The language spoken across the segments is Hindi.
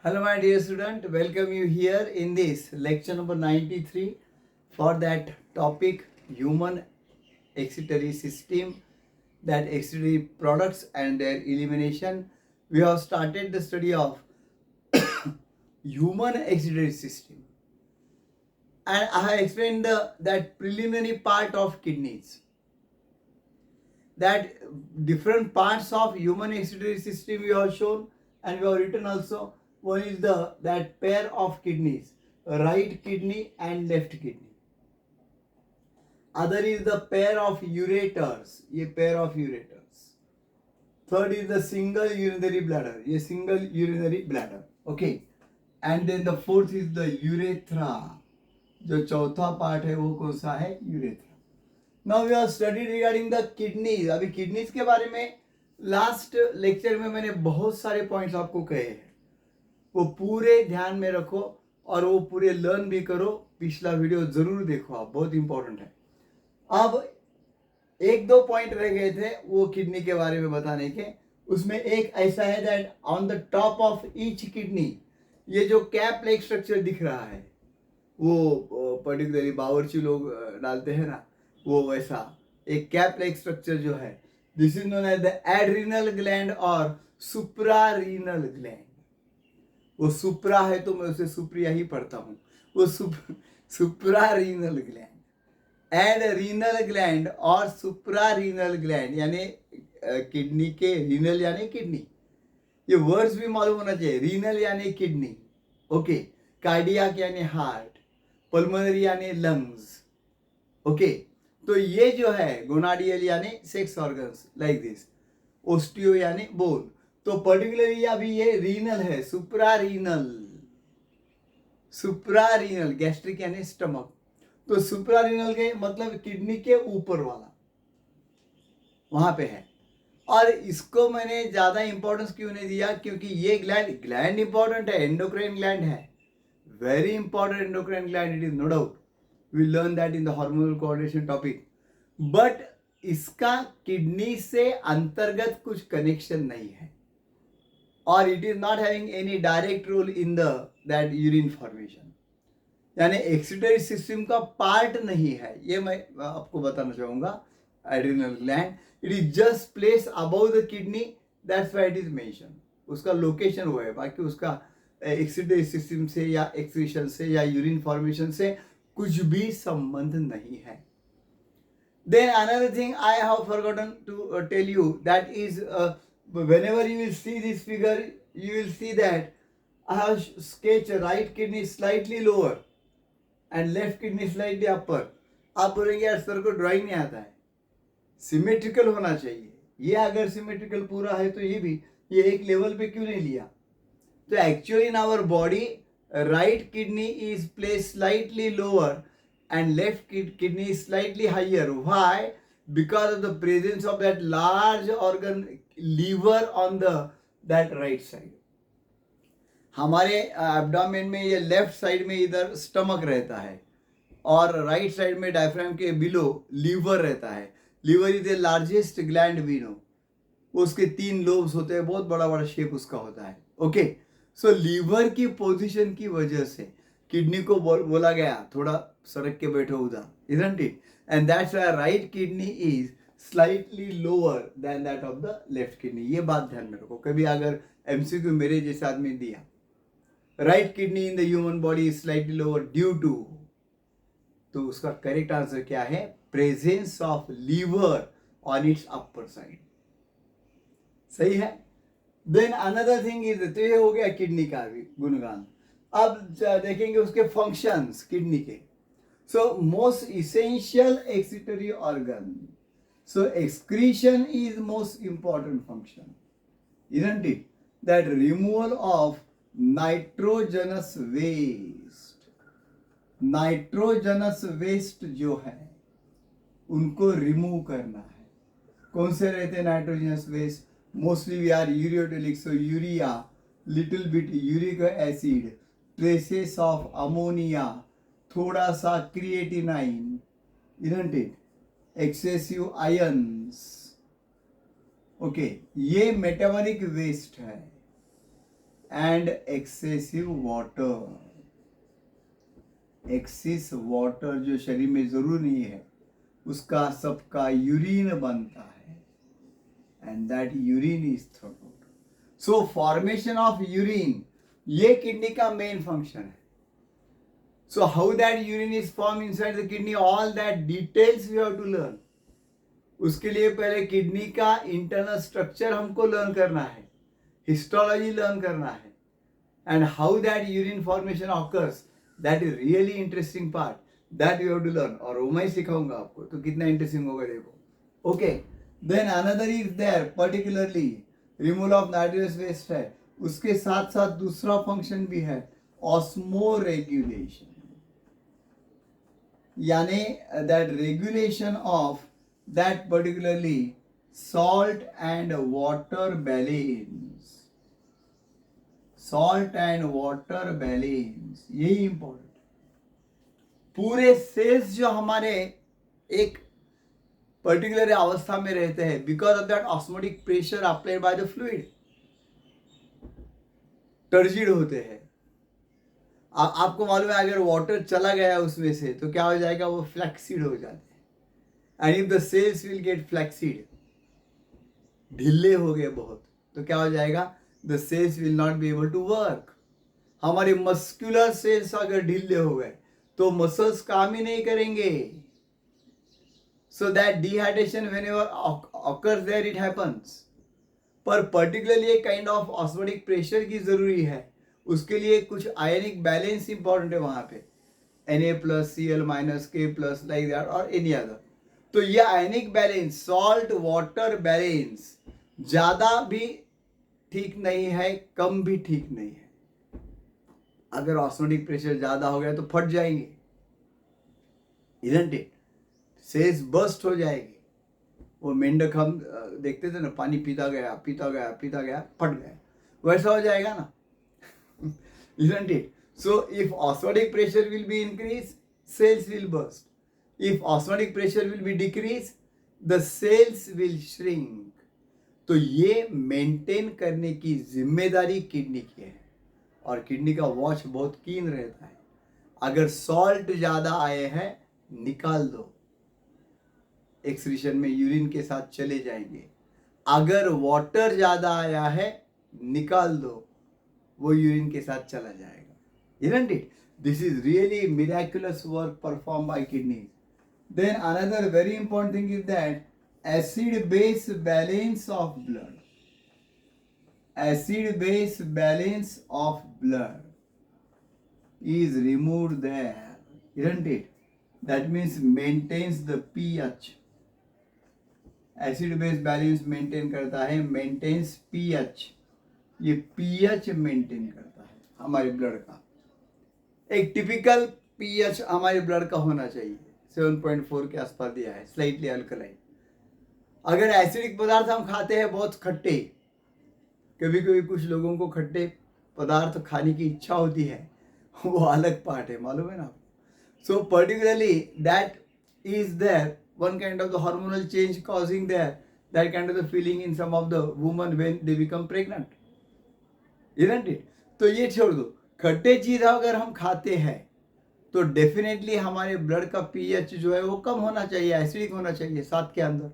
Hello, my dear student. Welcome you here in this lecture number 93 for that topic human excretory system, that excretory products and their elimination. We have started the study of human excretory system, and I have explained that preliminary part of kidneys. That different parts of human excretory system we have shown, and we have written also. One is that pair of kidneys, right kidney and left kidney. Other is the pair of ureters, ये pair of ureters. Third is the single urinary bladder, ये single urinary bladder. Okay, and then the fourth is the urethra. जो चौथा पार्ट है वो कौन सा है? Urethra. Now we have studied regarding the kidneys. अभी किडनीज के बारे में लास्ट लेक्चर में मैंने बहुत सारे पॉइंट्स आपको कहे हैं, वो पूरे ध्यान में रखो और वो पूरे लर्न भी करो. पिछला वीडियो जरूर देखो आप, बहुत इंपॉर्टेंट है. अब एक दो पॉइंट रह गए थे वो किडनी के बारे में बताने के. उसमें एक ऐसा है that on the top of each kidney ये जो कैप लाइक स्ट्रक्चर दिख रहा है, वो पर्टिकुलरली बावर्ची लोग डालते हैं ना, वो वैसा एक कैप लाइक स्ट्रक्चर जो है, this is known as the adrenal gland और सुप्रारीनल ग्लैंड. वो सुप्रा है तो मैं उसे सुप्रिया ही पढ़ता हूँ. वो suprarenal gland and renal gland और सुप्रारीनल ग्लैंड यानी किडनी के रीनल यानी किडनी. ये वर्ड्स भी मालूम होना चाहिए. रीनल यानी किडनी, ओके. कार्डियक यानी हार्ट, पल्मोनरी यानी लंग्स, ओके. तो ये जो है गोनाडियल यानी sex organs like this. Osteo यानी बोन. तो पर्टिकुलरली अभी ये रीनल है, सुप्रारीनल. सुप्रारीनल गैस्ट्रिक यानी स्टमक. तो सुप्रारीनल के मतलब किडनी के ऊपर वाला वहां पे है. और इसको मैंने ज्यादा इंपॉर्टेंस क्यों नहीं दिया, क्योंकि ये ग्लैंड इंपॉर्टेंट है, एंडोक्राइन ग्लैंड है, very important endocrine gland, it is no doubt. We learn that in the hormonal coordination topic. But इसका किडनी से अंतर्गत कुछ कनेक्शन नहीं है, और it is not having any direct role in the that urine formation, यानी एक्सिटरी सिस्टम का पार्ट नहीं है. ये मैं आपको बताना चाहूंगा. Adrenal gland it is just place above the kidney, that's why it is mention. उसका लोकेशन वो है, बाकी उसका एक्सिटरी सिस्टम से या एक्सक्रीशन से या यूरिन फॉर्मेशन से कुछ भी संबंध नहीं है. Then another thing I have forgotten to tell you, that is whenever you will see this figure, you will see that I have sketched right kidney slightly lower and left kidney slightly upper. आप बोलेंगे यार सर को ड्राइंग नहीं आता है. सिमेट्रिकल होना चाहिए. ये अगर सिमेट्रिकल पूरा है तो ये भी, ये एक लेवल पे क्यों नहीं लिया? तो actually in our body right kidney is place slightly lower and left kidney is slightly higher. Why? Because of the presence of that large organ liver on that right side. हमारे एब्डोमेन में ये लेफ्ट साइड में इधर स्टमक रहता है, और राइट साइड में डायफ्राम के बिलो लीवर रहता है. Liver is the largest gland we know. उसके 3 लोब्स होते हैं, बहुत बड़ा बड़ा शेप उसका होता है, ओके. सो लीवर की पोजीशन की वजह से किडनी को बोला गया थोड़ा सरक के बैठो उधर, isn't it? And that's why right kidney is slightly lower than that of the left kidney. ये बात ध्यान में रखो. कभी अगर MCQ मेरे जैसे आदमी दिया, right kidney in the human body is slightly lower due to, तो उसका करेक्ट आंसर क्या है? Presence of liver on its upper side. सही है. देन अनदर थिंग इज, तो ये हो गया किडनी का भी गुणगान. अब देखेंगे उसके फंक्शंस किडनी के. So most essential excretory organ, so excretion is most important function, isn't it? That removal of nitrogenous waste. Nitrogenous waste जो है उनको रिमूव करना है. कौन से रहते हैं nitrogenous waste? Mostly we are ureotelic, so urea, little bit uric acid, traces of ammonia, थोड़ा सा creatinine, isn't it? Excessive ions, okay. ये मेटाबॉलिक वेस्ट है. And excessive water. Excess water जो शरीर में जरूर नहीं है उसका सबका यूरिन बनता है, and that urine is thrown out. So formation of urine ये किडनी का मेन फंक्शन है। So how that urine is form inside the kidney, all that details we have to learn. उसके लिए पहले किडनी का इंटरनल स्ट्रक्चर हमको लर्न करना है, हिस्टोलॉजी लर्न करना है, and how that urine formation occurs, that is really interesting part, that you have to learn. और वो मैं सिखाऊंगा आपको, तो कितना इंटरेस्टिंग होगा देखो। Okay, then another is there particularly removal of nitrous waste है। उसके साथ साथ दूसरा फंक्शन भी है, ऑस्मो रेगुलेशन, यानी that regulation of that particularly salt and water balance, salt and water balance, यही इंपॉर्टेंट। पूरे सेल्स जो हमारे एक पर्टिकुलर अवस्था में रहते हैं because of that osmotic pressure applied by the fluid, turgid होते हैं। आपको मालूम है अगर वाटर चला गया उसमें से तो क्या हो जाएगा, वो फ्लैक्सीड हो जाते हैं। And if the cells will get flaccid, ढीले हो गए बहुत, तो क्या हो जाएगा, the cells will not be able to work. हमारे मस्कुलर सेल्स अगर ढीले हो गए तो मसल्स काम ही नहीं करेंगे। So that dehydration whenever occurs there it happens. पर पर्टिकुलरली एक काइंड ऑफ ऑस्मोटिक प्रेशर की जरूरी है, उसके लिए कुछ आयनिक बैलेंस इंपॉर्टेंट है वहां पे, Na+Cl- K+ लाइक दैट और एनी अदर। तो ये ionic balance, salt water balance ज्यादा भी ठीक नहीं है, कम भी ठीक नहीं है। अगर ऑस्मोटिक प्रेशर ज्यादा हो गया तो फट जाएंगे, इजंट इट, सेल्स बस्ट हो जाएगी। वो मेंढक हम देखते थे ना, पानी पीता गया पीता गया पीता गया फट गया, वैसा हो जाएगा ना, isn't it. So if osmotic pressure will be increase, cells will burst. If osmotic pressure will be decreased, the cells will shrink. तो ये मेंटेन करने की जिम्मेदारी किडनी की है, और किडनी का वॉच बहुत कीन रहता है। अगर सॉल्ट ज्यादा आए हैं निकाल दो, एक्सक्रीशन में यूरिन के साथ चले जाएंगे। अगर वाटर ज्यादा आया है निकाल दो, वो यूरिन के साथ चला जाएगा, isn't it? This is really miraculous work performed by kidneys. Then another very important thing is that acid-base balance of blood. Acid-base balance of blood is removed there, isn't it? That means maintains the pH. Acid-base balance maintain करता है, maintains pH. ये pH maintain करता है हमारे ब्लड का। एक टिपिकल पीएच हमारे ब्लड का होना चाहिए 7.4 के आसपास दिया है, स्लाइटली अल्कलाइन। अगर एसिडिक पदार्थ हम खाते हैं बहुत खट्टे, कभी कभी कुछ लोगों को खट्टे पदार्थ खाने की इच्छा होती है, वो अलग पार्ट है, मालूम है ना। So particularly that is there one kind of the hormonal change causing there that kind of the feeling in some of the woman when they become pregnant, isn't it. तो ये छोड़ दो, खट्टे चीज अगर हम खाते हैं तो डेफिनेटली हमारे ब्लड का पीएच जो है वो कम होना चाहिए, एसिडिक होना चाहिए 7 के अंदर।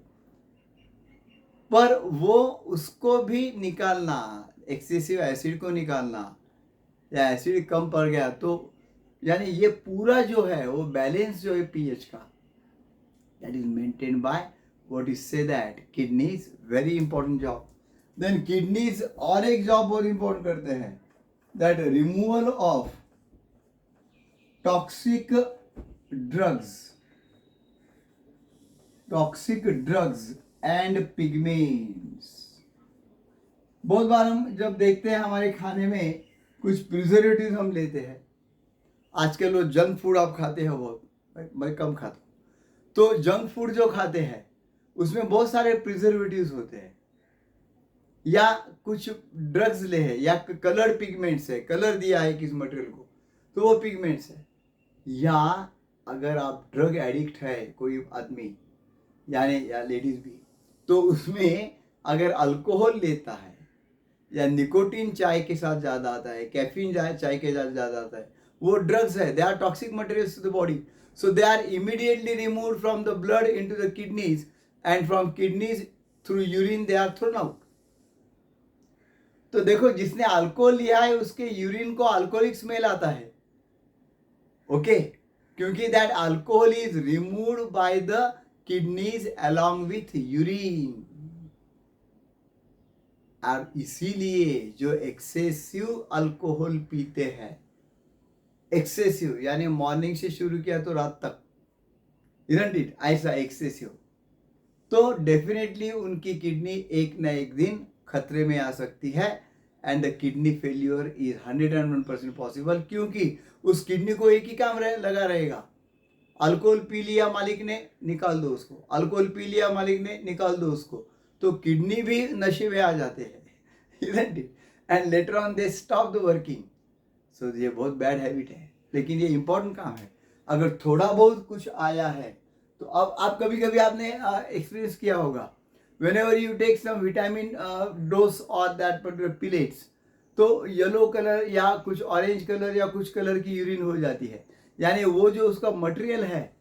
पर वो उसको भी निकालना, एक्सेसिव एसिड को निकालना, या एसिड कम पड़ गया तो यानी ये पूरा जो है वो बैलेंस जो है पीएच का, that is maintain by what is से that kidneys, very important job. Then kidneys और एक जॉब बहुत इंपॉर्टेंट करते हैं, that removal of toxic drugs and pigments। बहुत बार हम जब देखते हैं हमारे खाने में कुछ प्रिजर्वेटिव हम लेते हैं, आजकल वो जंक फूड आप खाते हैं बहुत, मैं कम खाता हूँ, तो जंक फूड जो खाते हैं उसमें बहुत सारे प्रिजर्वेटिव्स होते हैं, या कुछ ड्रग्स ले है, या कलर पिगमेंट्स है, कलर दिया है किस मटेरियल को तो वो पिगमेंट्स है। या अगर आप ड्रग एडिक्ट है कोई आदमी यानी या लेडीज भी, तो उसमें अगर अल्कोहल लेता है या निकोटीन चाय के साथ ज़्यादा आता है, कैफीन चाय के साथ ज़्यादा आता है, वो ड्रग्स है, they are toxic materials to the body, so they are immediately removed from the blood into the kidneys and from kidneys through urine they are thrown out. तो देखो, जिसने अल्कोहल लिया है उसके यूरिन को अल्कोहलिक स्मेल आता है, ओके, क्योंकि that alcohol is removed by the kidneys along with urine. और इसीलिए जो एक्सेसिव अल्कोहल पीते हैं, एक्सेसिव यानी मॉर्निंग से शुरू किया तो रात तक, इजंट इट, ऐसा एक्सेसिव, तो डेफिनेटली उनकी किडनी एक ना एक दिन खतरे में आ सकती है and the kidney failure is 101% possible, क्योंकि उस किडनी को एक ही काम लगा रहेगा, अल्कोहल पी लिया मालिक ने, निकाल दो उसको, अल्कोहल पी लिया मालिक ने, निकाल दो उसको, तो किडनी भी नशे में आ जाते हैं, isn't it, and later on they stop the working. So ये बहुत बैड हैबिट है, लेकिन ये इंपॉर्टेंट काम है। अगर थोड़ा बहुत कुछ आया है तो अब आप कभी कभी आपने एक्सपीरियंस किया होगा, whenever you take some vitamin dose or that particular pellets, तो येलो कलर या कुछ ऑरेंज कलर या कुछ कलर की यूरिन हो जाती है, यानी वो जो उसका मटेरियल है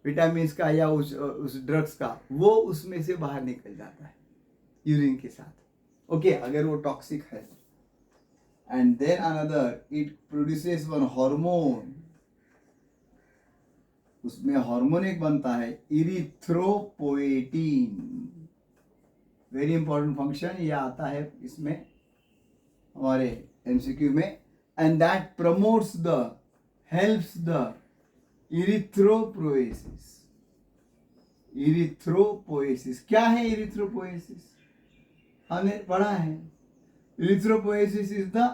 विटामिन का या उस ड्रग्स का, वो उसमें से बाहर निकल जाता है यूरिन के साथ, ओके, अगर वो टॉक्सिक है। And then another, it produces one hormone, उसमें हार्मोन एक बनता है इरिथ्रोपोएटिन, वेरी इंपॉर्टेंट फंक्शन, ये आता है इसमें हमारे एमसीक्यू में, and that promotes the, helps the erythropoiesis. Erythropoiesis क्या है? इरिथ्रोपोएसिस हमने पढ़ा है, erythropoiesis is the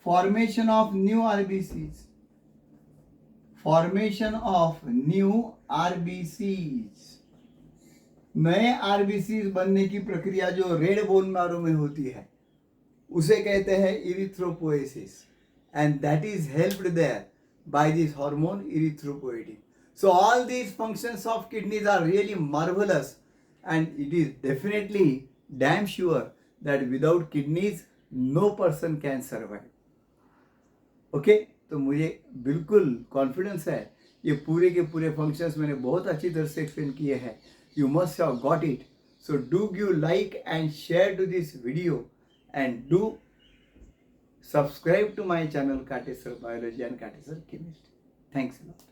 formation of new RBCs, formation of new RBCs, नए आरबीसीज बनने की प्रक्रिया जो रेड बोन मैरो में होती है उसे कहते हैं erythropoiesis, and that is helped there by this hormone erythropoietin. So all these functions of kidneys are really marvellous, and it is definitely damn sure that without kidneys no person can survive, okay. तो मुझे बिल्कुल कॉन्फिडेंस है, ये पूरे के पूरे फंक्शंस मैंने बहुत अच्छी तरह से एक्सप्लेन किए हैं, you must have got it. So do give like and share to this video, and do subscribe to my channel Kate Sir Biology and Kate Sir Chemistry. Thanks a lot.